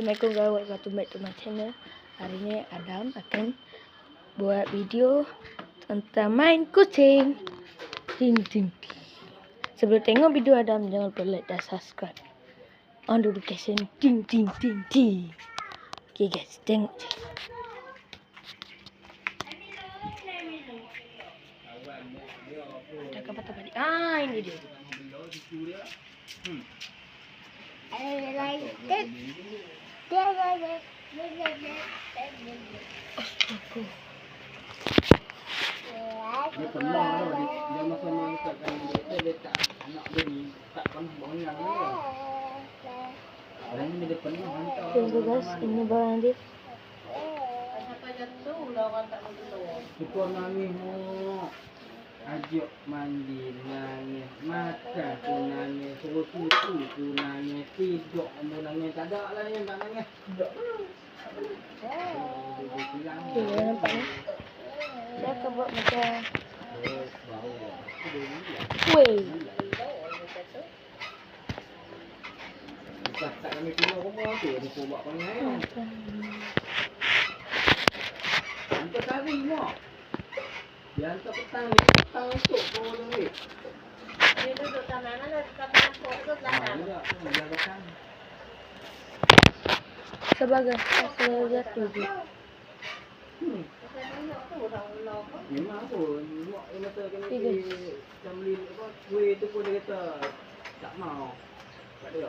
Assalamualaikum warahmatullahi wabarakatuh. Back to my channel. Hari ini Adam akan buat video tentang main kucing. Ting ting. Sebelum tengok video Adam, jangan lupa like dan subscribe. On notification. Ting ting ting ting. Okay guys, tengok je. Ada apa tadi? Ini dia. I like it. Dia pernah tau, dia masa mengangkatkan dia tak nak beri, tak pernah banyak ni. Orang ni dia pernah hantar. Tunggu guys, ini barang dia. Syukur nangis mu. Ajak mandi nangis, makan pun nangis, suruh susu pun nangis, tidur pun nangis, tak ada lah yang tak nangis. Okay, nampak ni. Saya akan buat macam weh. Tak kami keluar rumah tu, dia pun buat panggil. Hantar kari mak. Dia hantar petang esok bawa duit. Dia duduk kat mana? Dekat pokok tu belakang. Dia belakang. Sebagai saya jatuh je. Memang pun mak dia kata kena pergi macam beli apa kuih tu pun dia kata tak mau. Tak ada.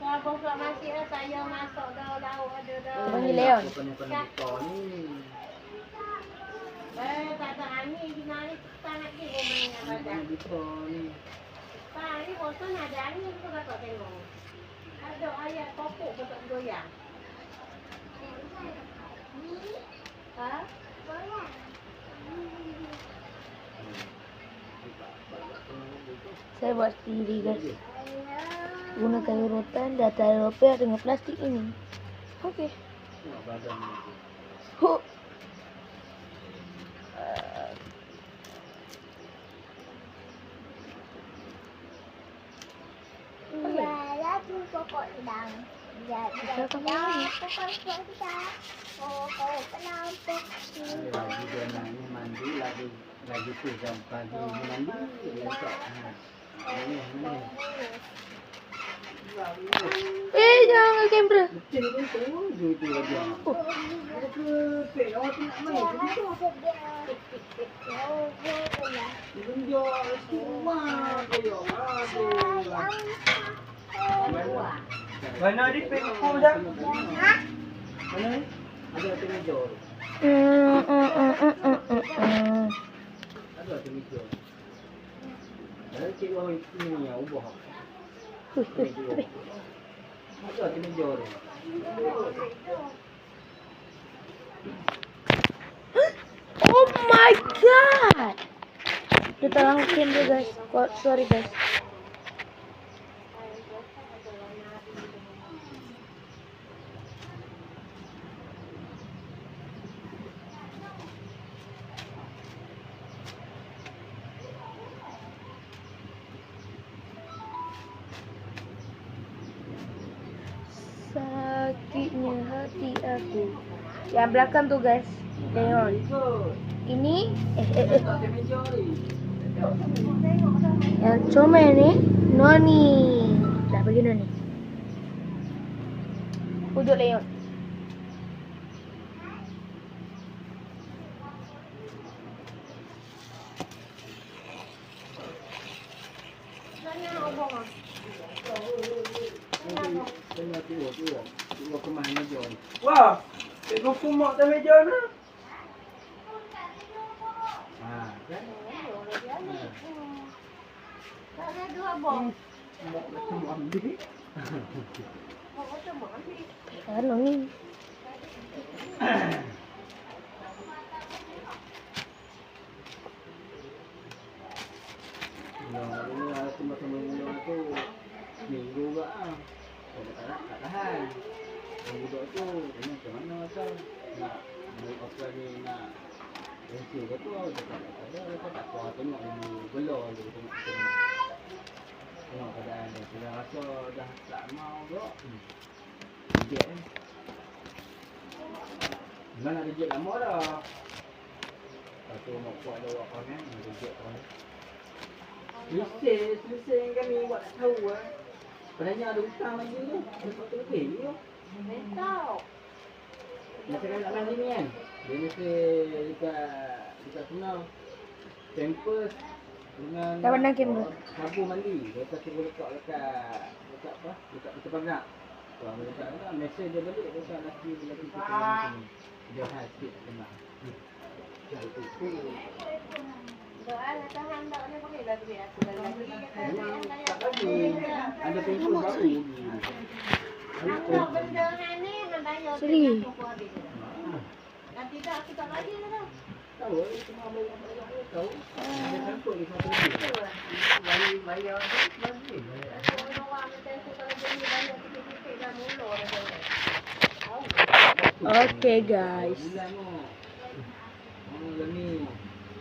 Kalau buka masih lah, saya masuk dah lauk ada dah. Panggil Leon. Kena buka ni. Tak ada angin di mana tak nak pergi rumah yang badan. Buka ni. Pak, ni bosan ada angin tu tak tengok. Ada ayat pokok betul goyang. Ha? Saya buat sendiri guys. Gunakan urutan data Eropea dengan plastik ini. Okey. Tengok badan ni. Huh. Malah tu pokok sedang. Saya akan main. Pokok sedang. Pokok penampuk. Lagi dia nangis mandi lagi tu jam pagi dia mandi dia tak. Ni. Jangan ambil kamera. Betul pun tu tu lagi. Okey, awak tu nak main tu. Tunjuk semua koyo. Aduh. Mana di pekku dah? Mana ni? Ada tengah jor. Ada tengah jor. Ada cikgu ini yang ubah. Ada tengah jor. Oh my god. Kita langkin dia guys. Sorry guys. Sakitnya hati aku. Yang belakang tu guys, Leon. Ini yang comel ni Noni. Dah bagi Noni. Pujuk Leon. Tengok ke mana jor. Wah, cikgu kumak tak meja ni. Kan? Tak ada dua bom. Mak macam ambil. Macam mana ni? Kan Noni. Nah, ini ada teman-teman tu minggu juga ah. Kalau tak tahan. Budak tu ini macam mana macam nak buat apa ni nak Pensel kau tu cakap tak ada, kau tak kuat tengok dulu, belor dulu tengok. Tengok keadaan dia, bila rasa dah tak mau bro. Reject kan. Memang nak reject lama dah. Lepas tu nak buat dah buat kan, reject kan. Selesai yang kami buat tak tahu lah. Padahal ada hutang lagi tu, ada 100 lebih je. Mentau. Masa kan nak mandi ni kan, dia mesti dekat sana pampers dengan Dah pandang kamera. sabun mandi. Dia kata boleh letak dekat apa? Dekat pintu pagar. Kalau boleh letak dekat mesej dia balik dekat laki kita sini. Dia hal sikit kena. Ya itu. Doa lah tahan tak boleh pakai lah duit aku dah lagi kata Memang dia tak lagi. Ada pampers baru. nak benda ni membayar Seri. aku habis. Nanti dah aku tak lagi dah. Tahu semua banyak tahu. Ada sangkut di satu lagi. Bayar tu bagi. Orang macam tu kalau jadi bayar sikit-sikit dah mula dah. Okay guys. Bulan tu. Dah ni.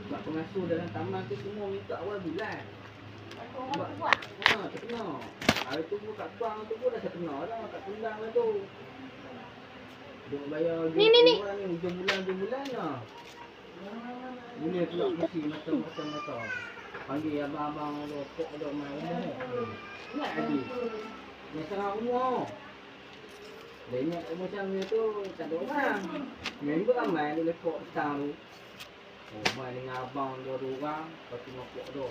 Sebab pengasuh dalam taman tu semua minta awal bulan. Orang kuat. Tak kena. Hari tu pun kat Kuang tu pun dah tak kena dah. Tak tundang lah tu. Dia bayar Ni. orang ni hujung bulan lah. Boleh pula kursi macam-macam. Panggil abang-abang rokok ada main rumah. Ingat lagi. Yang setengah umur. Dia ingat macam dia tu tak ada orang. Member ramai dia lekok petang tu. Oh, main dengan abang dia orang. Lepas tu ngokok dia.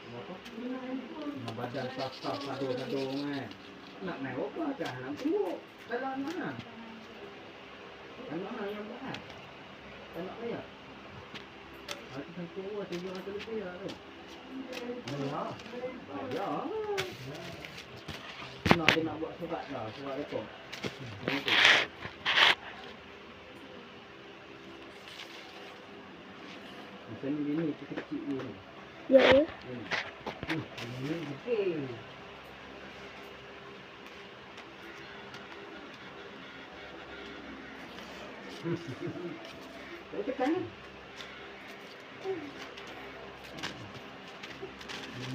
Kenapa? Dengan badan saf-saf sado-sado kan. Nak main apa kan? Nak tunggu. Kalau mana? Anak mana yang berat? Anak saya. Aku kan tua, 700 lebih lah tu. Banyak. Banyak. Dia nak buat surat dah, surat rekod. Yang tu. Macam ni dia ni, kecil ni. Ya ya. Ini okey. Kau tekan ni.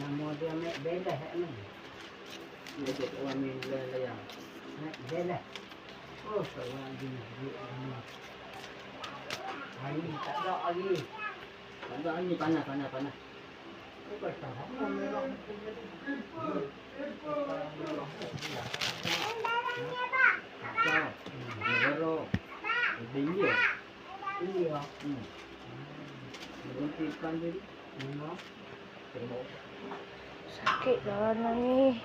Nama dia Mek Belah ni. Dia cakap orang main layang. Mek Belah. Oh, seorang dia ni. Hari ni tak ada lagi. Tak ada lagi, panas. Bukan sama merah. Merah. Dia. Iya. Berhenti ikan jadi. Tengok. Sakit dah anak ni.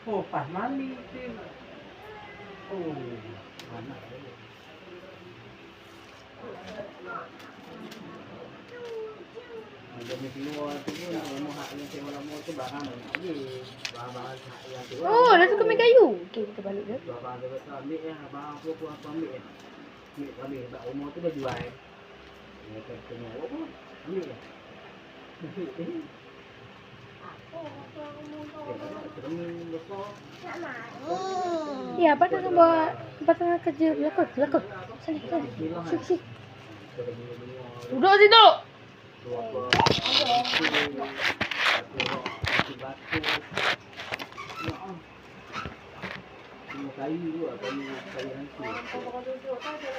Oh, pas mandi tu. Oh, mana dia? Ada ni keluar tu pun rumah hak yang sewa lama tu barang banyak lagi. Barang hak yang tu. Oh, dah tu kami kayu. Okey, kita balik dah. Barang dia kata ambil ya, abang aku ambil ya. Ambil sebab rumah tu dah jual. Dia kata tengok apa? Ambil ya. Cermin besar. Ya, apa nak buat? Apa tengah kerja? Belakang. Sini. Sini. Duduk situ.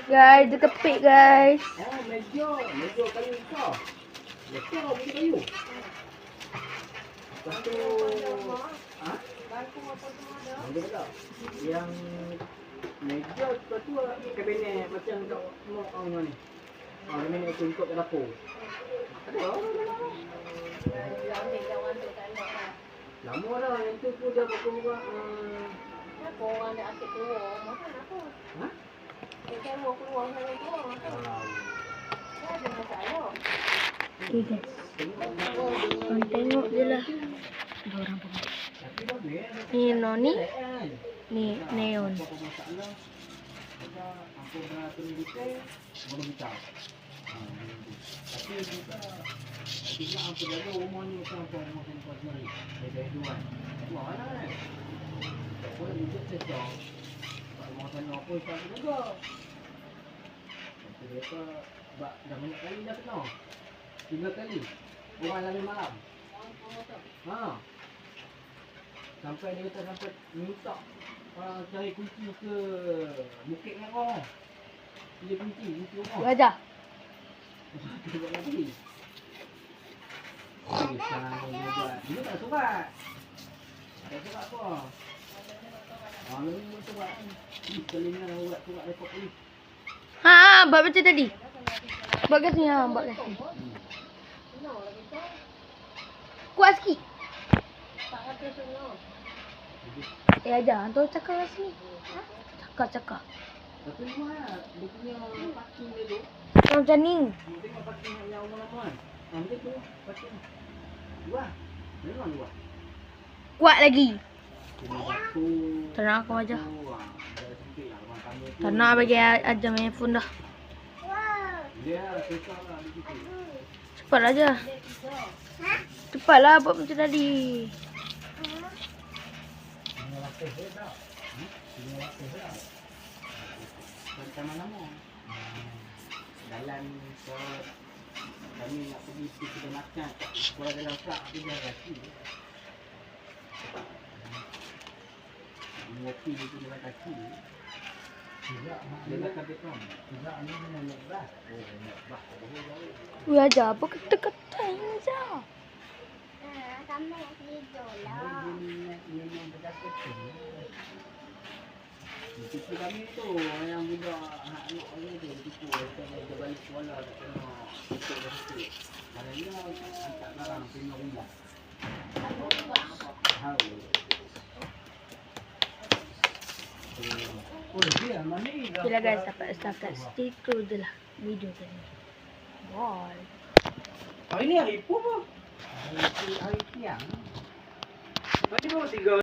Guys, dia kepik guys. Oh, meja kayu besar. Besar punya kayu. Lepas tu, ada tak? Yang meja lepas tu kabinet macam kat rumah orang ni. Kabinet aku ikut ke dapur. Ada. Lama dah, yang tu pun dah berkurang. Kenapa orang dah asyik keluar? Makan apa? Ha? Dia keluar sana keluar makan. Dia ada masalah. Okay guys. Korang tengok je lah. Ada orang pun. Ni Noni. Ni Neon. Aku dah pendidikan, belum tahu. Tapi juga, tidak aku jaga rumah ni sampai rumah sendiri. Dari dua. Wah, mana kan? Boleh duduk sejauh. Kalau mau tanya apa, saya juga. Dia kata, dah banyak kali dah kena. 3 kali. Orang lalu malam. Ha. Sampai dia kata sampai minta cari kunci ke Bukit Merah. Dia kunci rumah. Gajah. Dia buat lagi. Sekarang dia buat. Dia tak surat. Tak surat apa. Lalu dia buat surat. Telinga buat surat rekod polis. Ha, buat macam tadi. Buat kat sini, ha, buat kat sini. Kuat sikit. Ajar, hantar cakap kat sini. Cakap. Tapi rumah dia punya parking dia tu. Macam ni. Dia tengok parking yang lama-lama kan. Dia tu parking. Luar. Memang luar. Kuat lagi. Satu. Tenang aku aja. Wah, dah sempit lah rumah tangga tu. Tak nak bagi ajar main phone dah. Dia susah lah begitu. Cepatlah aja. Cepatlah buat macam tadi. Macam mana? Jalan ke kami nak pergi kita makan. Kalau dalam sak tu dah kaki. Ngopi di dalam kaki. Dia nak kata kan. Tidak ni nak bah. Oh, nak bah. Wih ajar apa kata-kata ni aja. Kami nak tidur lah. Tipu kami tu yang budak anak orang tu tipu dia balik sekolah tak kena tipu dia situ. Kalau dia hantar barang pindah rumah. Oh dia mana ni? Okeylah guys, dapat setakat situ je lah video tadi. Bye. Hari ni hari pun apa? Hari siang. Hari baru 3